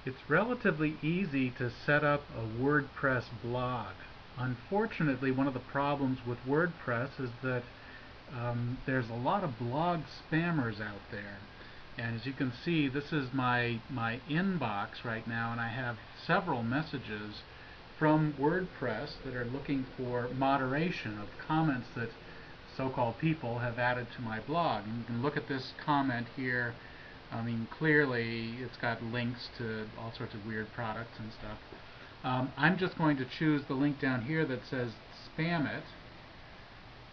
It's relatively easy to set up a WordPress blog. Unfortunately, one of the problems with WordPress is that there's a lot of blog spammers out there. And as you can see, this is my inbox right now, and I have several messages from WordPress that are looking for moderation of comments that so-called people have added to my blog. And you can look at this comment here. I mean, clearly it's got links to all sorts of weird products and stuff. I'm just going to choose the link down here that says spam it,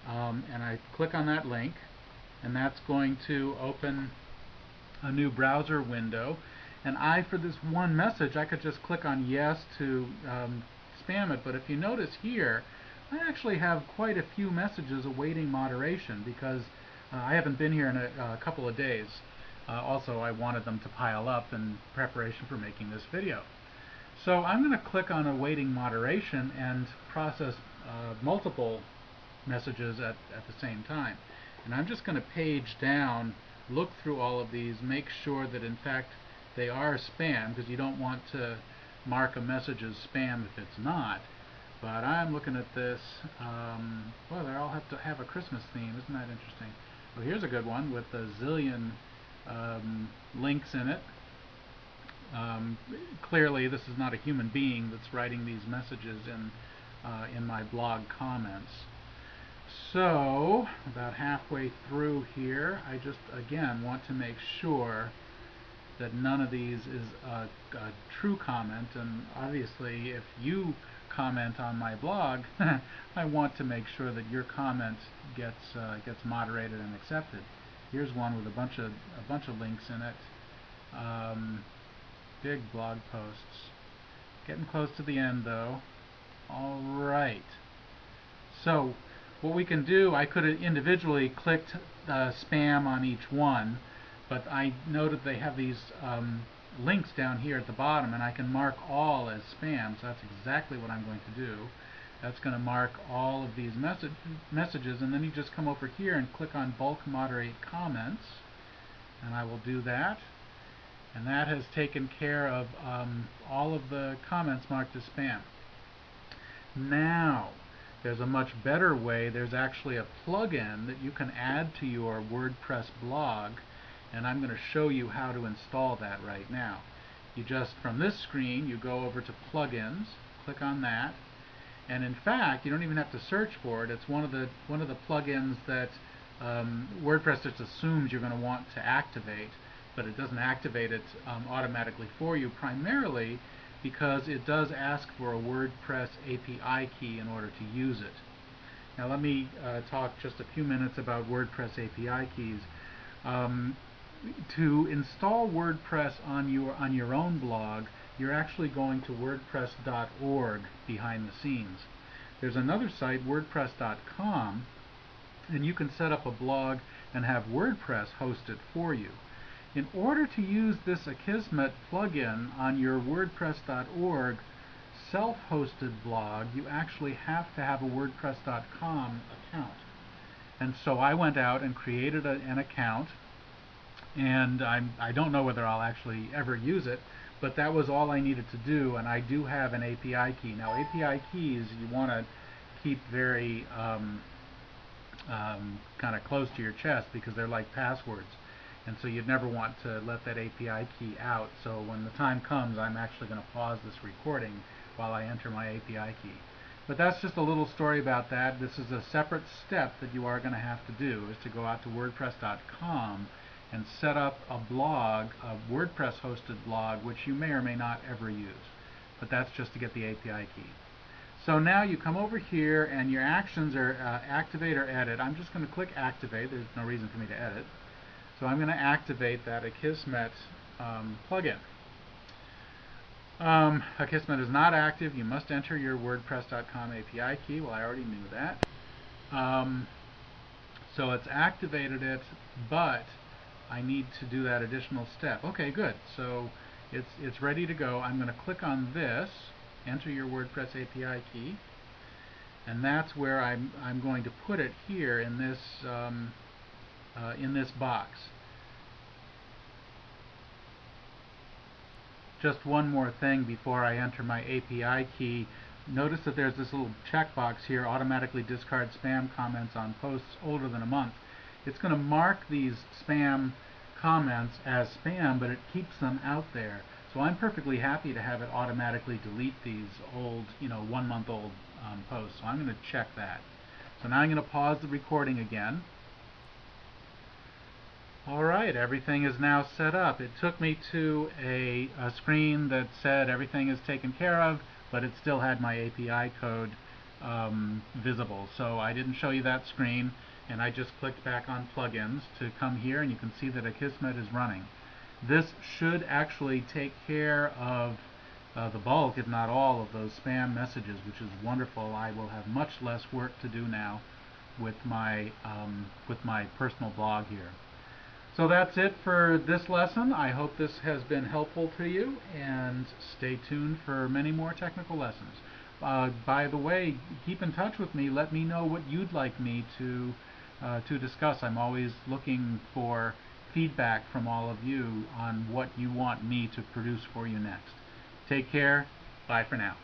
and I click on that link, and that's going to open a new browser window. And for this one message, I could just click on yes to spam it. But if you notice here, I actually have quite a few messages awaiting moderation because I haven't been here in a couple of days. Also, I wanted them to pile up in preparation for making this video. So I'm going to click on awaiting moderation and process multiple messages at the same time. And I'm just going to page down, look through all of these, make sure that in fact they are spam, because you don't want to mark a message as spam if it's not. But I'm looking at this. Well, they all have to have a Christmas theme. Isn't that interesting? Well, here's a good one with a zillion links in it. Clearly this is not a human being that's writing these messages in my blog comments. So about halfway through here, I just again want to make sure that none of these is a true comment, and obviously if you comment on my blog I want to make sure that your comment gets moderated and accepted. Here's one with a bunch of links in it. Big blog posts. Getting close to the end though. Alright. So what we can do, I could have individually clicked spam on each one, but I noted they have these links down here at the bottom, and I can mark all as spam, so that's exactly what I'm going to do. That's going to mark all of these messages, and then you just come over here and click on bulk moderate comments, and I will do that. And that has taken care of all of the comments marked as spam. Now, there's a much better way. There's actually a plugin that you can add to your WordPress blog, and I'm going to show you how to install that right now. You just, from this screen, you go over to plugins, click on that, and in fact, you don't even have to search for it. It's one of the plugins that WordPress just assumes you're going to want to activate, but it doesn't activate it automatically for you, primarily because it does ask for a WordPress API key in order to use it. Now let me talk just a few minutes about WordPress API keys. To install WordPress on your own blog, you're actually going to wordpress.org behind the scenes. There's another site, wordpress.com, and you can set up a blog and have WordPress host it for you. In order to use this Akismet plugin on your wordpress.org self-hosted blog, you actually have to have a wordpress.com account. And so I went out and created an account, and I don't know whether I'll actually ever use it, but that was all I needed to do, and I do have an API key. Now API keys you want to keep very kind of close to your chest because they're like passwords. And so you'd never want to let that API key out. So when the time comes, I'm actually going to pause this recording while I enter my API key. But that's just a little story about that. This is a separate step that you are going to have to do, is to go out to wordpress.com and set up a blog, a WordPress hosted blog, which you may or may not ever use. But that's just to get the API key. So now you come over here and your actions are activate or edit. I'm just going to click activate. There's no reason for me to edit. So I'm going to activate that Akismet plugin. Akismet is not active. You must enter your WordPress.com API key. Well, I already knew that. So it's activated it, but I need to do that additional step. Okay, good. So it's ready to go. I'm going to click on this, enter your WordPress API key, and that's where I'm going to put it here in this box. just one more thing before I enter my API key. Notice that there's this little checkbox here, automatically discard spam comments on posts older than a month. It's going to mark these spam comments as spam, but it keeps them out there. So I'm perfectly happy to have it automatically delete these old, 1 month old posts. So I'm going to check that. So now I'm going to pause the recording again. Alright, everything is now set up. It took me to a screen that said everything is taken care of, but it still had my API code visible. So I didn't show you that screen, and I just clicked back on plugins to come here, and you can see that Akismet is running. This should actually take care of the bulk, if not all, of those spam messages, which is wonderful. I will have much less work to do now with my personal blog here. So that's it for this lesson. I hope this has been helpful to you, and stay tuned for many more technical lessons. By the way, keep in touch with me. Let me know what you'd like me to discuss. I'm always looking for feedback from all of you on what you want me to produce for you next. Take care. Bye for now.